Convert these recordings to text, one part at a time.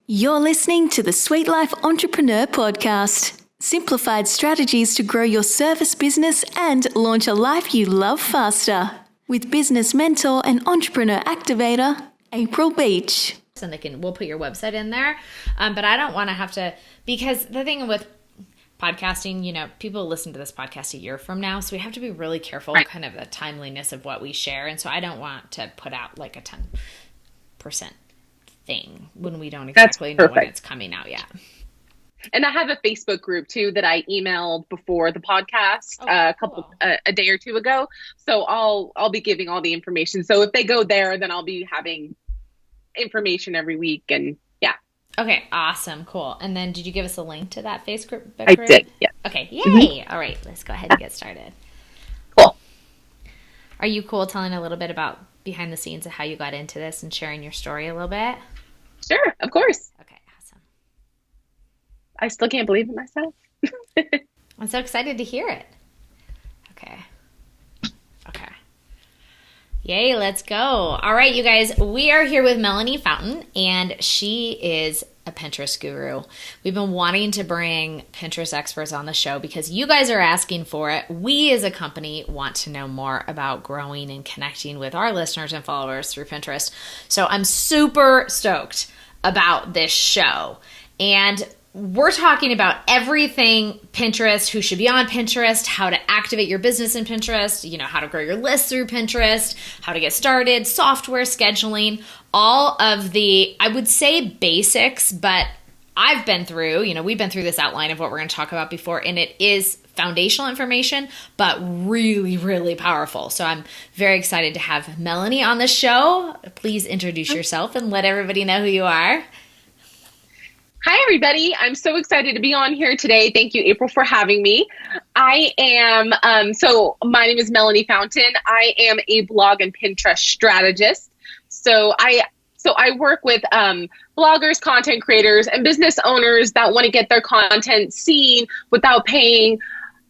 You're listening to the Sweet Life Entrepreneur Podcast. Simplified strategies to grow your service business and launch a life you love faster. With business mentor and entrepreneur activator, April Beach. And we'll put your website in there. But I don't want to have to, because the thing with podcasting, people listen to this podcast a year from now. So we have to be really careful, kind of the timeliness of what we share. And so I don't want to put out like a 10% thing when we don't exactly know when it's coming out yet. And I have a Facebook group too that I emailed before the podcast a day or two ago. So I'll be giving all the information. So if they go there, then I'll be having information every week. And yeah. Okay. Awesome. Cool. And then did you give us a link to that Facebook group? I did. Yeah. Okay. Yay. Mm-hmm. All right. Let's go ahead and get started. Cool. Are you cool telling a little bit about behind the scenes of how you got into this and sharing your story a little bit? Sure. Of course. Okay. Awesome. I still can't believe it myself. I'm so excited to hear it. Okay. Yay, let's go. All right, you guys, we are here with Melanie Fountain, and she is a Pinterest guru. We've been wanting to bring Pinterest experts on the show because you guys are asking for it. We as a company want to know more about growing and connecting with our listeners and followers through Pinterest. So I'm super stoked about this show. And we're talking about everything Pinterest, who should be on Pinterest, how to activate your business in Pinterest, how to grow your list through Pinterest, how to get started, software scheduling, all of the, I would say basics, but I've been through, we've been through this outline of what we're going to talk about before, and it is foundational information, but really, really powerful. So I'm very excited to have Melanie on the show. Please introduce yourself and let everybody know who you are. Hi, everybody. I'm so excited to be on here today. Thank you, April, for having me. I am, so my name is Melanie Fountain. I am a blog and Pinterest strategist. So I work with bloggers, content creators, and business owners that want to get their content seen without paying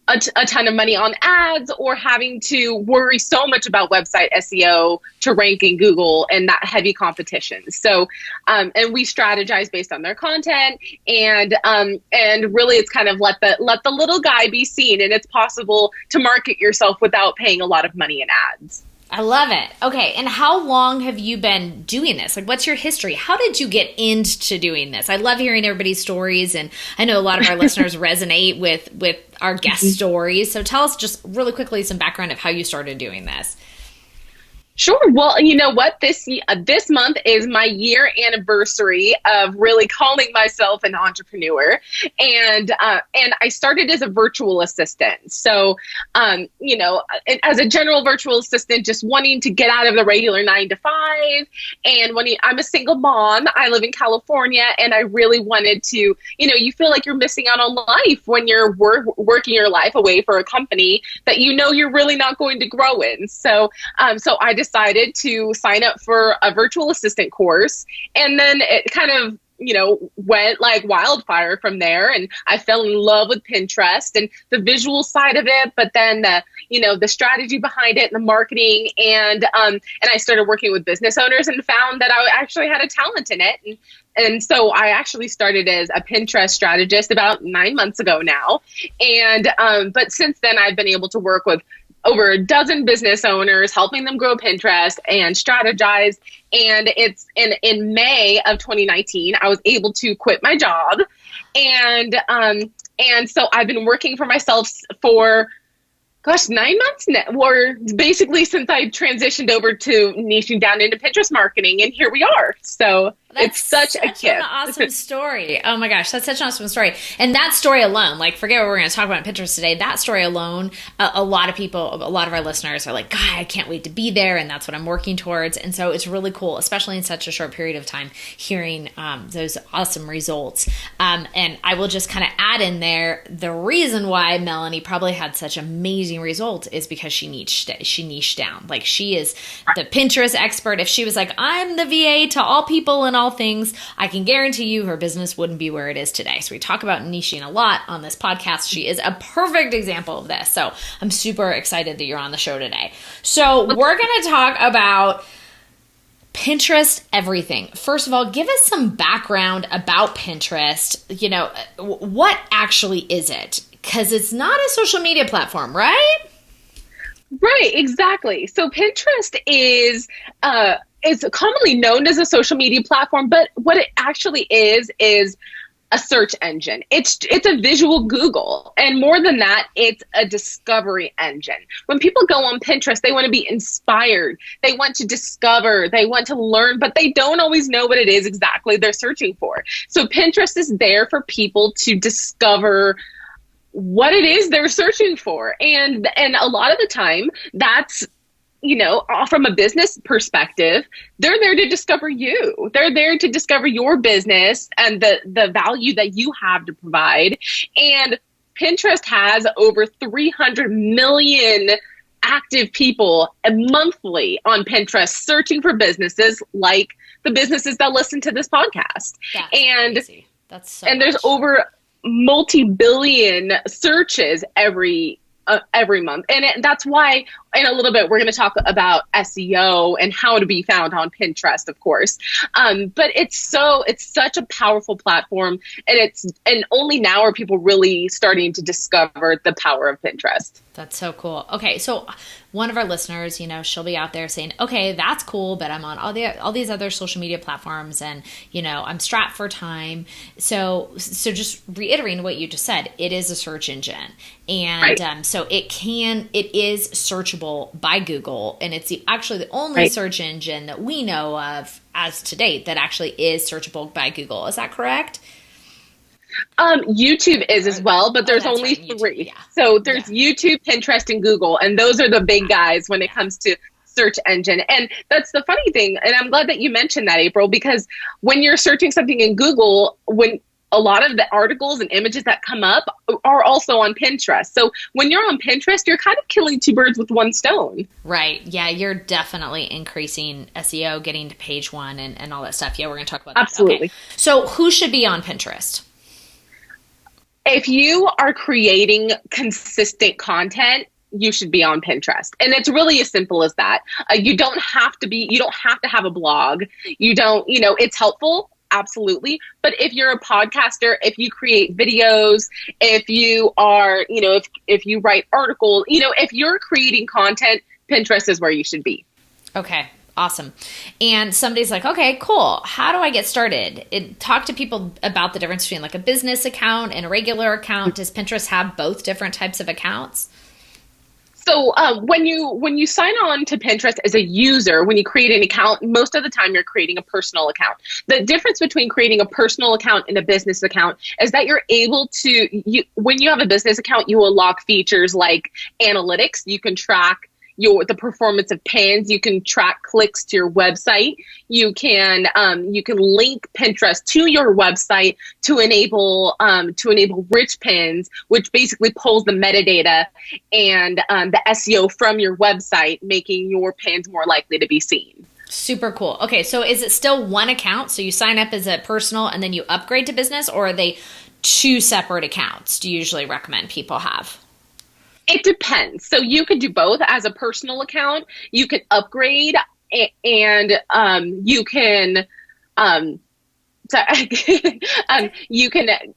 a ton of money on ads or having to worry so much about website SEO to rank in Google and that heavy competition. So, and we strategize based on their content, and really it's kind of let the little guy be seen, and it's possible to market yourself without paying a lot of money in ads. I love it. Okay. And how long have you been doing this? Like, what's your history? How did you get into doing this? I love hearing everybody's stories. And I know a lot of our listeners resonate with our guest stories. So tell us just really quickly some background of how you started doing this. Sure. Well, you know what? This month is my year anniversary of really calling myself an entrepreneur, and I started as a virtual assistant. So, as a general virtual assistant, just wanting to get out of the regular 9 to 5. And I'm a single mom, I live in California, and I really wanted to, you feel like you're missing out on life when you're working your life away for a company that you're really not going to grow in. So I decided to sign up for a virtual assistant course, and then it kind of went like wildfire from there, and I fell in love with Pinterest and the visual side of it, but then the strategy behind it and the marketing, and I started working with business owners and found that I actually had a talent in it, and so I actually started as a Pinterest strategist about 9 months ago now, and but since then I've been able to work with over a dozen business owners, helping them grow Pinterest and strategize. And it's in May of 2019, I was able to quit my job. And so I've been working for myself for 9 months now, or basically since I transitioned over to niching down into Pinterest marketing, and here we are. So it's such a gift. An awesome story. Oh my gosh, that's such an awesome story. And that story alone, like forget what we're going to talk about in Pinterest today, that story alone, a lot of our listeners are like, God, I can't wait to be there, and that's what I'm working towards. And so it's really cool, especially in such a short period of time, hearing those awesome results. And I will just kind of add in there, the reason why Melanie probably had such amazing results is because she niched down. Like, she is the Pinterest expert. If she was like, I'm the VA to all people and all things, I can guarantee you her business wouldn't be where it is today. So we talk about niching a lot on this podcast. She is a perfect example of this. So I'm super excited that you're on the show today. So we're going to talk about Pinterest, everything. First of all, give us some background about Pinterest. What actually is it? Because it's not a social media platform, right? Right, exactly. So Pinterest is commonly known as a social media platform, but what it actually is a search engine. It's a visual Google. And more than that, it's a discovery engine. When people go on Pinterest, they want to be inspired. They want to discover, they want to learn, but they don't always know what it is exactly they're searching for. So Pinterest is there for people to discover what it is they're searching for. And a lot of the time that's, from a business perspective, they're there to discover you. They're there to discover your business and the value that you have to provide. And Pinterest has over 300 million active people monthly on Pinterest searching for businesses like the businesses that listen to this podcast. That's crazy. That's so and there's much. over multi-billion searches every month. And that's why in a little bit, we're going to talk about SEO and how to be found on Pinterest, of course. But it's such a powerful platform, and only now are people really starting to discover the power of Pinterest. That's so cool. Okay, so one of our listeners, she'll be out there saying, okay, that's cool, but I'm on all these other social media platforms and, I'm strapped for time. So just reiterating what you just said, it is a search engine. And right. So it is searchable by Google. And it's actually the only search engine that we know of as to date that actually is searchable by Google. Is that correct? YouTube is as well, but there's only three. Yeah. So there's YouTube, Pinterest, and Google, and those are the big guys when it comes to search engine. And that's the funny thing. And I'm glad that you mentioned that, April, because when you're searching something in Google, when a lot of the articles and images that come up are also on Pinterest. So when you're on Pinterest, you're kind of killing two birds with one stone. Right. Yeah, you're definitely increasing SEO, getting to page one and all that stuff. Yeah, we're going to talk about that. Absolutely. Okay. So who should be on Pinterest? If you are creating consistent content, you should be on Pinterest. And it's really as simple as that. You don't have to have a blog. It's helpful. Absolutely. But if you're a podcaster, if you create videos, if you are, if you write articles, if you're creating content, Pinterest is where you should be. Okay. Awesome. And somebody's like, okay, cool. How do I get started? Talk to people about the difference between like a business account and a regular account. Does Pinterest have both different types of accounts? So when you sign on to Pinterest as a user, when you create an account, most of the time you're creating a personal account. The difference between creating a personal account and a business account is that you're able to, when you have a business account, you unlock features like analytics. You can track the performance of pins. You can track clicks to your website. You can link Pinterest to your website to enable rich pins, which basically pulls the metadata and the SEO from your website, making your pins more likely to be seen. Super cool. Okay, so is it still one account? So you sign up as a personal and then you upgrade to business, or are they two separate accounts? Do you usually recommend people have? It depends. So you could do both. As a personal account, you can upgrade and you can you can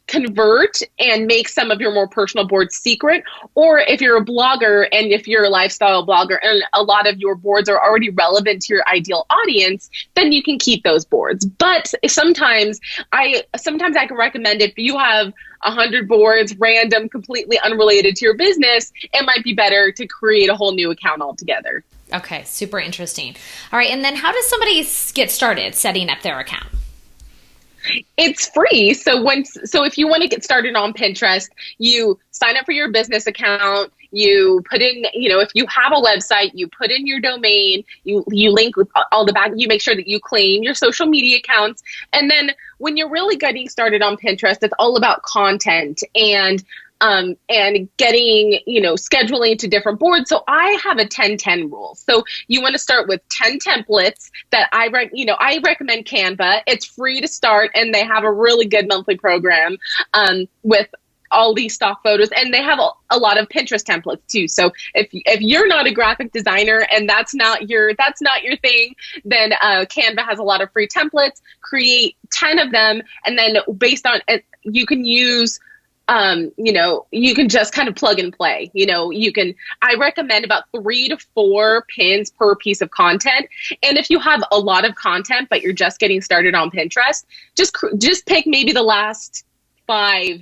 convert and make some of your more personal boards secret. Or if you're a blogger and if you're a lifestyle blogger and a lot of your boards are already relevant to your ideal audience, then you can keep those boards. But sometimes I can recommend, if you have 100 boards, random, completely unrelated to your business, it might be better to create a whole new account altogether. Okay, super interesting. All right, and then how does somebody get started setting up their account? It's free. So if you want to get started on Pinterest, you sign up for your business account. You put in, if you have a website, you put in your domain, you link with all the back, you make sure that you claim your social media accounts. And then when you're really getting started on Pinterest, it's all about content and getting, scheduling to different boards. So I have a 10-10 rule. So you want to start with 10 templates that I recommend Canva. It's free to start, and they have a really good monthly program with all these stock photos, and they have a lot of Pinterest templates too. So if you're not a graphic designer and that's not your thing, then Canva has a lot of free templates. Create 10 of them, and then based on it, you can use you can just kind of plug and play. I recommend about 3 to 4 pins per piece of content. And if you have a lot of content, but you're just getting started on Pinterest, just pick maybe the last 5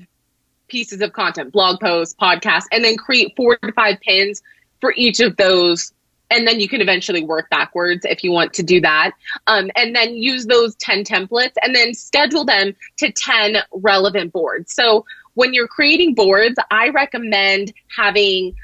pieces of content, blog posts, podcasts, and then create 4 to 5 pins for each of those. And then you can eventually work backwards if you want to do that. And then use those 10 templates and then schedule them to 10 relevant boards. So when you're creating boards, I recommend having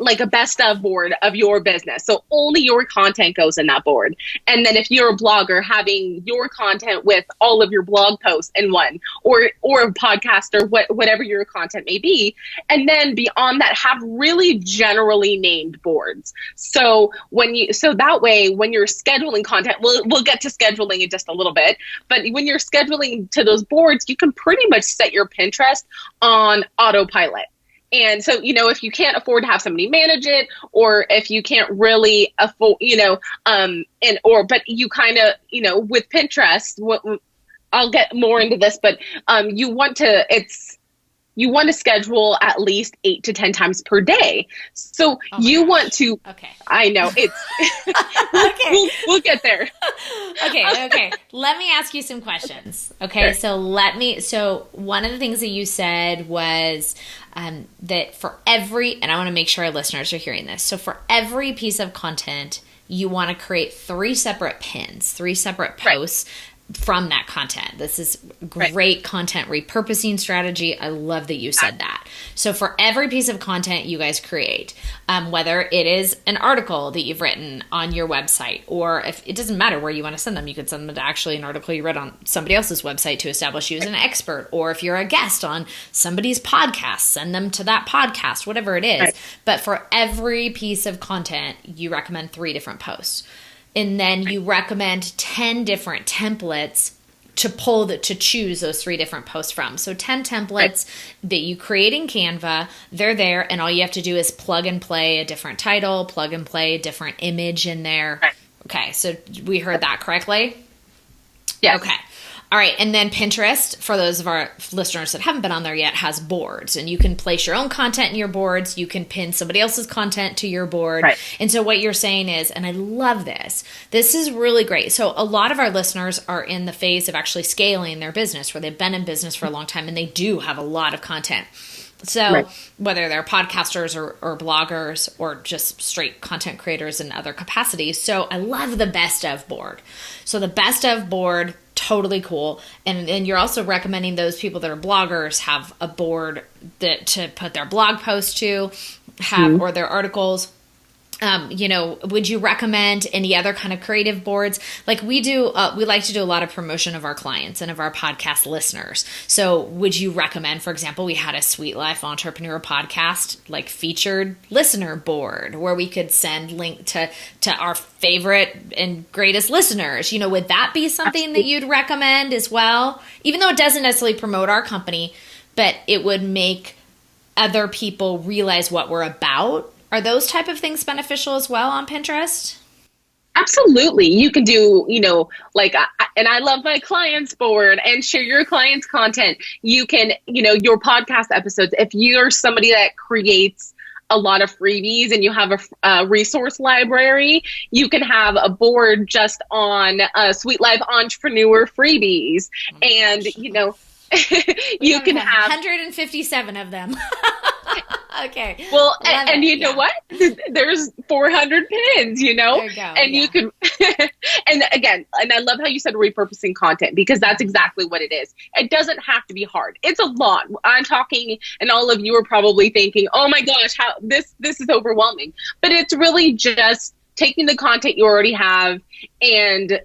like a best of board of your business. So only your content goes in that board. And then if you're a blogger, having your content with all of your blog posts in one, or a podcast, or whatever your content may be. And then beyond that, have really generally named boards. So that way, when you're scheduling content, we'll get to scheduling in just a little bit, but when you're scheduling to those boards, you can pretty much set your Pinterest on autopilot. And so, if you can't afford to have somebody manage it, or if you can't really afford, but you kind of, with Pinterest, I'll get more into this, but you want to schedule at least 8 to 10 times per day. So want to, okay. I know it's, okay. we'll get there. Okay. Let me ask you some questions. Okay. Sure. So one of the things that you said was that for and I want to make sure our listeners are hearing this. So for every piece of content, you want to create 3 separate pins, 3 separate posts. Right. From that content. This is great content repurposing strategy. I love that you said that. So for every piece of content you guys create, whether it is an article that you've written on your website, or if it doesn't matter where you want to send them, you could send them to actually an article you read on somebody else's website to establish you as an expert, or if you're a guest on somebody's podcast, send them to that podcast, whatever it is. Right. But for every piece of content, you recommend 3 different posts. And then you recommend 10 different templates to choose those 3 different posts from. So 10 templates that you create in Canva, they're there, and all you have to do is plug and play a different title, plug and play a different image in there. Right. Okay, so we heard that correctly? Yes. Okay. All right, and then Pinterest, for those of our listeners that haven't been on there yet, has boards, and you can place your own content in your boards. You can pin somebody else's content to your board. Right. And so what you're saying is, and I love this is really great. So a lot of our listeners are in the phase of actually scaling their business, where they've been in business for a long time, and they do have a lot of content. So whether they're podcasters or bloggers, or just straight content creators in other capacities. So I love the best of board. So the best of board, totally cool. And you're also recommending those people that are bloggers have a board to put their blog posts to, or their articles. Would you recommend any other kind of creative boards? Like we do, we like to do a lot of promotion of our clients and of our podcast listeners. So would you recommend, for example, we had a Sweet Life Entrepreneur podcast, like featured listener board, where we could send link to our favorite and greatest listeners. Would that be something that you'd recommend as well? Even though it doesn't necessarily promote our company, but it would make other people realize what we're about. Are those type of things beneficial as well on Pinterest? Absolutely. You can do, and I love my clients board, and share your clients' content. You can, your podcast episodes. If you're somebody that creates a lot of freebies and you have a resource library, you can have a board just on Sweet Life Entrepreneur freebies. And, you can have 157 of them. Okay. Well, and you know what? There's 400 pins, There you go. And you can, and again, and I love how you said repurposing content, because that's exactly what it is. It doesn't have to be hard. It's a lot. I'm talking, and all of you are probably thinking, oh my gosh, how this is overwhelming. But it's really just taking the content you already have and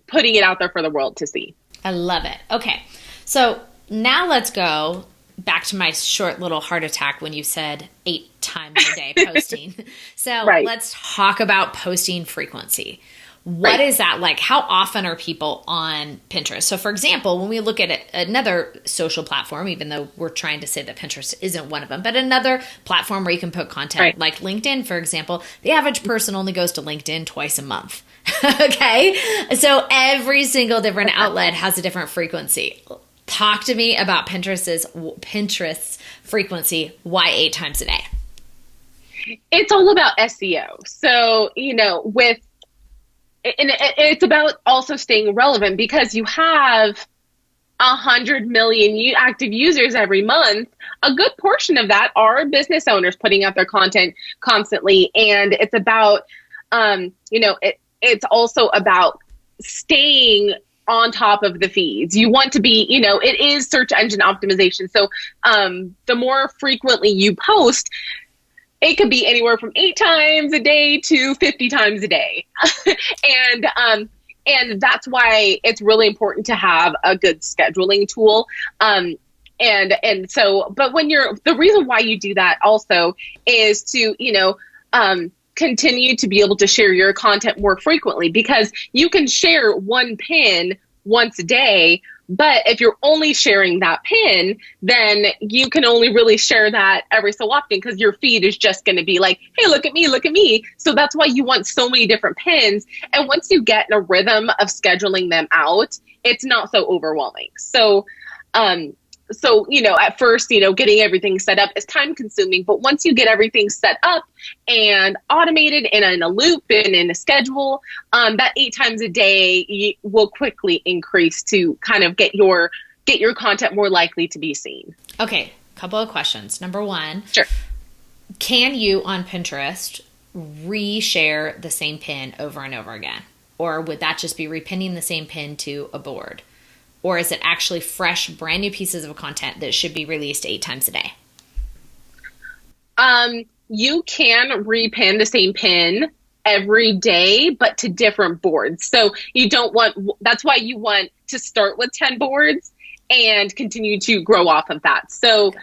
putting it out there for the world to see. I love it. Okay. So now let's go back to my short little heart attack when you said 8 times a day posting. So let's talk about posting frequency. What is that like? How often are people on Pinterest? So for example, when we look at another social platform, even though we're trying to say that Pinterest isn't one of them, but another platform where you can put content, like LinkedIn, for example, the average person only goes to LinkedIn twice a month. Okay. So every single different outlet has a different frequency. Talk to me about Pinterest's frequency. Why 8 times a day? It's all about SEO. So, it's about also staying relevant, because you have 100 million active users every month. A good portion of that are business owners putting out their content constantly. And it's about, it's also about staying on top of the feeds. You want to be, it is search engine optimization. So the more frequently you post, it could be anywhere from 8 times a day to 50 times a day. And that's why it's really important to have a good scheduling tool. But the reason why you do that also is to, continue to be able to share your content more frequently, because you can share one pin once a day. But if you're only sharing that pin, then you can only really share that every so often, because your feed is just going to be like, hey, look at me, look at me. So that's why you want so many different pins. And once you get in a rhythm of scheduling them out, it's not so overwhelming. So at first, getting everything set up is time consuming. But once you get everything set up and automated and in a loop and in a schedule, that 8 times a day will quickly increase to kind of get your content more likely to be seen. Okay, couple of questions. Number one, sure. Can you on Pinterest reshare the same pin over and over again? Or would that just be repinning the same pin to a board? Or is it actually fresh, brand new pieces of content that should be released 8 times a day? You can repin the same pin every day, but to different boards. So that's why you want to start with 10 boards and continue to grow off of that. So,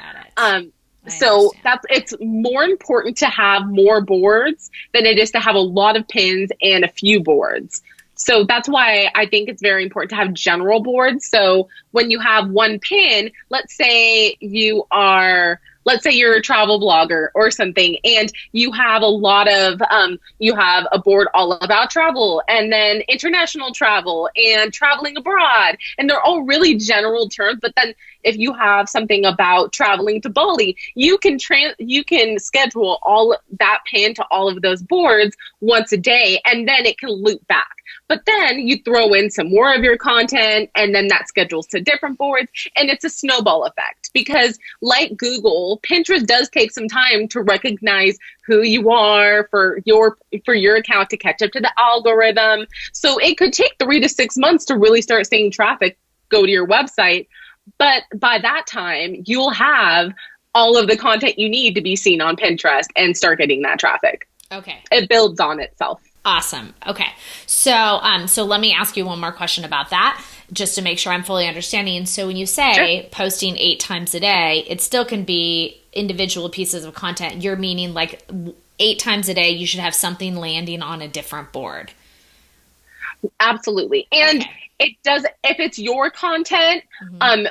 it's more important to have more boards than it is to have a lot of pins and a few boards. So that's why I think it's very important to have general boards. So when you have one pin, let's say you're a travel blogger or something, and you have you have a board all about travel, and then international travel and traveling abroad, and they're all really general terms. But then if you have something about traveling to Bali, you can schedule all that pin to all of those boards once a day, and then it can loop back. But then you throw in some more of your content, and then that schedules to different boards, and it's a snowball effect, because like Google, Pinterest does take some time to recognize who you are for your account to catch up to the algorithm. So it could take 3 to 6 months to really start seeing traffic go to your website. But by that time, you'll have all of the content you need to be seen on Pinterest and start getting that traffic. Okay. It builds on itself. Awesome. Okay. So let me ask you one more question about that, just to make sure I'm fully understanding. So when you say posting 8 times a day, it still can be individual pieces of content. You're meaning like 8 times a day, you should have something landing on a different board. Absolutely. And it does, if it's your content,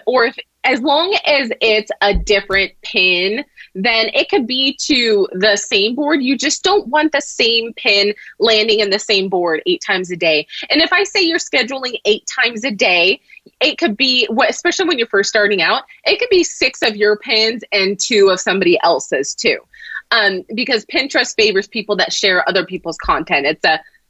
or as long as it's a different pin, then it could be to the same board. You just don't want the same pin landing in the same board 8 times a day. And if I say you're scheduling 8 times a day, it could be, especially when you're first starting out, it could be 6 of your pins and 2 of somebody else's too. Because Pinterest favors people that share other people's content.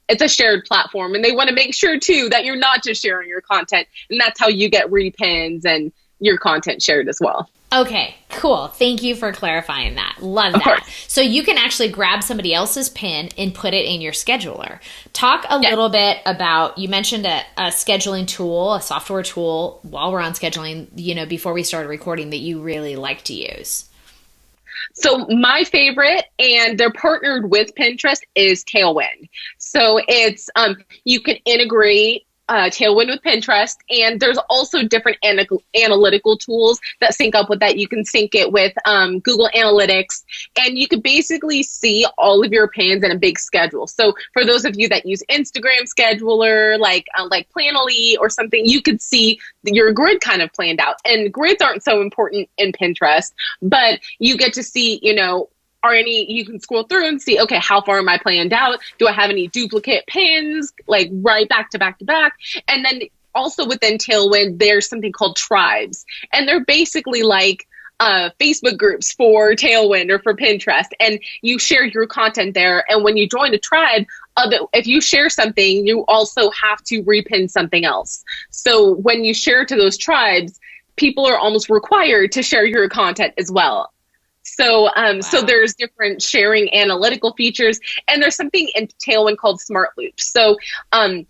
It's a shared platform, and they want to make sure too that you're not just sharing your content, and that's how you get repins and your content shared as well. Okay, cool. Thank you for clarifying that. Love that. Of course. So you can actually grab somebody else's pin and put it in your scheduler. Talk a little bit about, you mentioned a scheduling tool, a software tool while we're on scheduling, before we started recording, that you really like to use. So my favorite, and they're partnered with Pinterest, is Tailwind. So it's, you can integrate Tailwind with Pinterest, and there's also different analytical tools that sync up with that. You can sync it with Google Analytics, and you can basically see all of your pins in a big schedule. So for those of you that use Instagram scheduler, like Planoly or something, you could see your grid kind of planned out. And grids aren't so important in Pinterest, but you get to see, you can scroll through and see, okay, how far am I planned out? Do I have any duplicate pins, like right back to back to back? And then also within Tailwind, there's something called tribes. And they're basically like Facebook groups for Tailwind or for Pinterest. And you share your content there. And when you join a tribe, if you share something, you also have to repin something else. So when you share to those tribes, people are almost required to share your content as well. So, so there's different sharing analytical features, and there's something in Tailwind called Smart Loops. So, and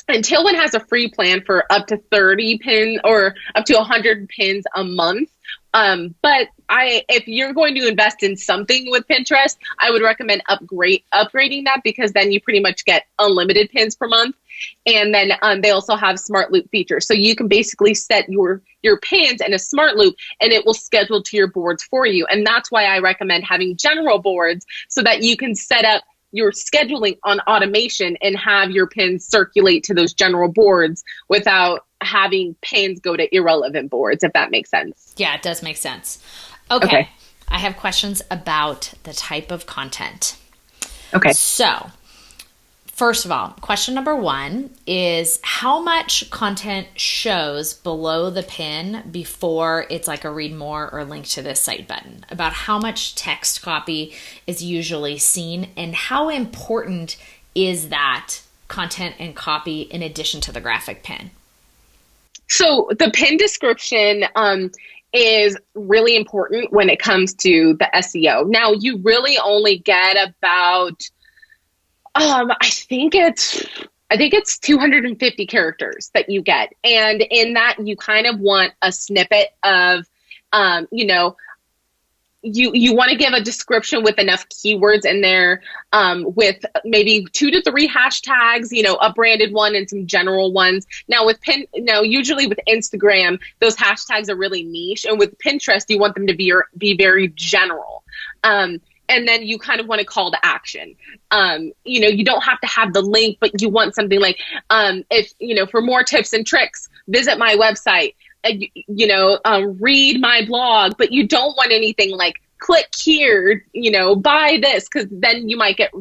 Tailwind has a free plan for up to 30 pins or up to 100 pins a month. But if you're going to invest in something with Pinterest, I would recommend upgrading that, because then you pretty much get unlimited pins per month. And then they also have Smart Loop features. So you can basically set your pins in a Smart Loop, and it will schedule to your boards for you. And that's why I recommend having general boards, so that you can set up your scheduling on automation and have your pins circulate to those general boards without having pins go to irrelevant boards, if that makes sense. Yeah, it does make sense. Okay. I have questions about the type of content. Okay. So, first of all, question number 1 is, how much content shows below the pin before it's like a read more or link to this site button? About how much text copy is usually seen, and how important is that content and copy in addition to the graphic pin? So the pin description is really important when it comes to the SEO. Now, you really only get about I think it's 250 characters that you get. And in that, you kind of want a snippet of, you want to give a description with enough keywords in there, with maybe 2 to 3 hashtags, a branded one and some general ones. Now usually with Instagram, those hashtags are really niche. And with Pinterest, you want them to be very general. And then you kind of want to call to action. You don't have to have the link, but you want something like, for more tips and tricks, visit my website, read my blog, but you don't want anything like click here, buy this, because then you might get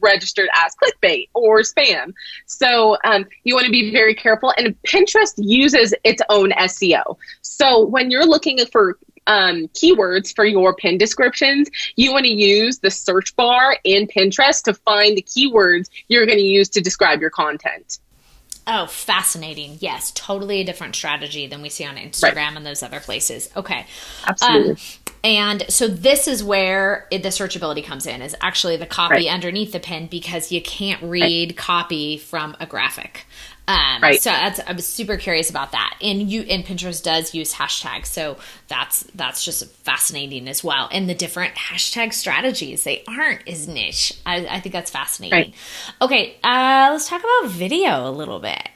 registered as clickbait or spam. So you want to be very careful. And Pinterest uses its own SEO. So when you're looking for keywords for your pin descriptions, you want to use the search bar in Pinterest to find the keywords you're going to use to describe your content. Oh, fascinating. Yes, totally a different strategy than we see on Instagram and those other places. Okay. Absolutely. And so this is where the searchability comes in, is actually the copy underneath the pin, because you can't read copy from a graphic. So I was super curious about that. And Pinterest does use hashtags. So that's just fascinating as well. And the different hashtag strategies, they aren't as niche. I think that's fascinating. Right. Okay. Let's talk about video a little bit.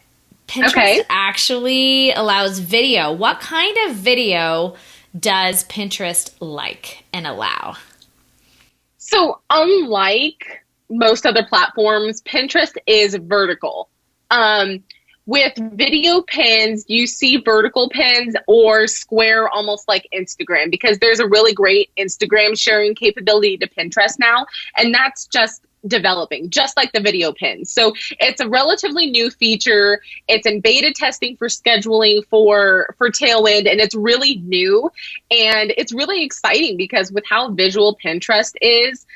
Pinterest actually allows video. What kind of video does Pinterest like and allow? So unlike most other platforms, Pinterest is vertical. With video pins, you see vertical pins or square, almost like Instagram, because there's a really great Instagram sharing capability to Pinterest now. And that's just developing, just like the video pins. So it's a relatively new feature. It's in beta testing for scheduling for Tailwind, and it's really new. And it's really exciting because with how visual Pinterest is,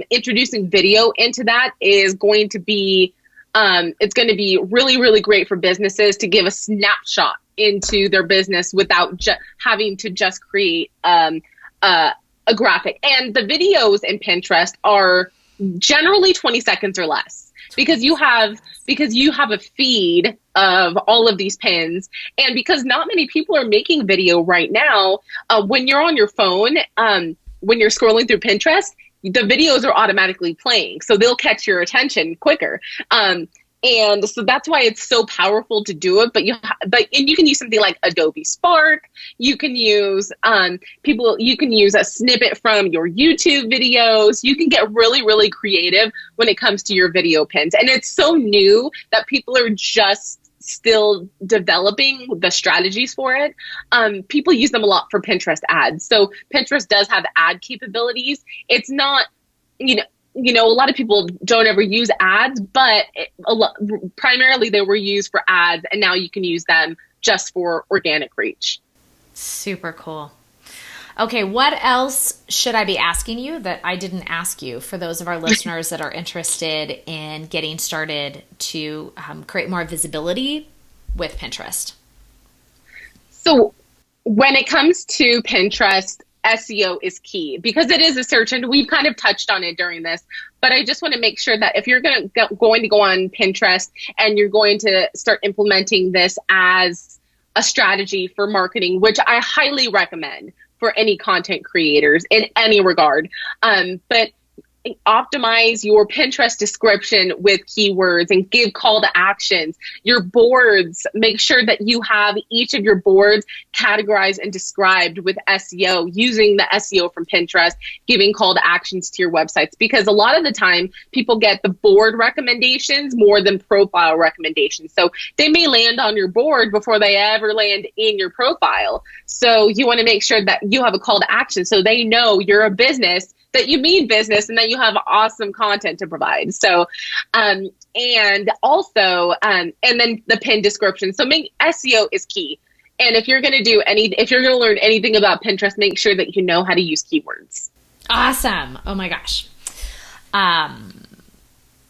introducing video into that is going to be it's going to be really, really great for businesses to give a snapshot into their business without having to just create a graphic. And the videos in Pinterest are generally 20 seconds or less, because you have a feed of all of these pins. And because not many people are making video right now, when you're on your phone, when you're scrolling through Pinterest, the videos are automatically playing, so they'll catch your attention quicker. And so that's why it's so powerful to do it. But and you can use something like Adobe Spark. You can use you can use a snippet from your YouTube videos. You can get really, really creative when it comes to your video pins. And it's so new that people are just still developing the strategies for it. People use them a lot for Pinterest ads. So Pinterest does have ad capabilities. It's not, a lot of people don't ever use ads, but primarily they were used for ads, and now you can use them just for organic reach. Super cool. Okay, what else should I be asking you that I didn't ask you for those of our listeners that are interested in getting started to create more visibility with Pinterest? So when it comes to Pinterest, SEO is key because it is a search, and we've kind of touched on it during this, but I just want to make sure that if you're going to go on Pinterest and you're going to start implementing this as a strategy for marketing, which I highly recommend for any content creators in any regard, but optimize your Pinterest description with keywords and give call to actions. Your boards, make sure that you have each of your boards categorized and described with SEO, using the SEO from Pinterest, giving call to actions to your websites. Because a lot of the time people get the board recommendations more than profile recommendations. So they may land on your board before they ever land in your profile. So you want to make sure that you have a call to action so they know you're a business, that you mean business, and that you have awesome content to provide. So, and then the pin description. So SEO is key. And if you're going to learn anything about Pinterest, make sure that you know how to use keywords. Awesome. Oh my gosh.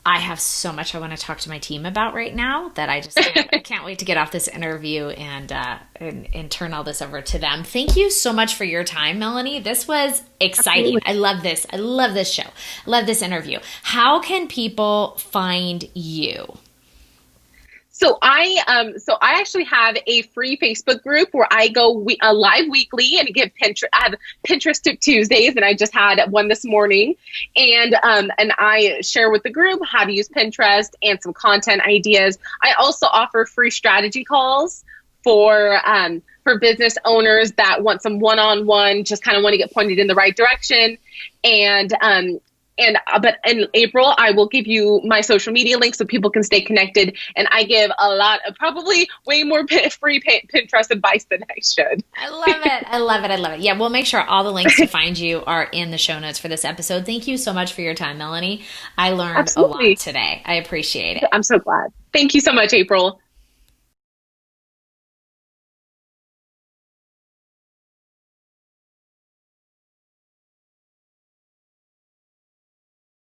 I have so much I want to talk to my team about right now that I just can't wait to get off this interview and turn all this over to them. Thank you so much for your time, Melanie. This was exciting. Absolutely. I love this. I love this show. I love this interview. How can people find you? So I actually have a free Facebook group where I go live weekly and give Pinterest. I have Pinterest Tip Tuesdays, and I just had one this morning. And I share with the group how to use Pinterest and some content ideas. I also offer free strategy calls for business owners that want some one-on-one, just kind of want to get pointed in the right direction. But in April, I will give you my social media links so people can stay connected. And I give a lot of, probably way more free Pinterest advice than I should. I love it. I love it. I love it. Yeah, we'll make sure all the links to find you are in the show notes for this episode. Thank you so much for your time, Melanie. I learned a lot today. I appreciate it. I'm so glad. Thank you so much, April.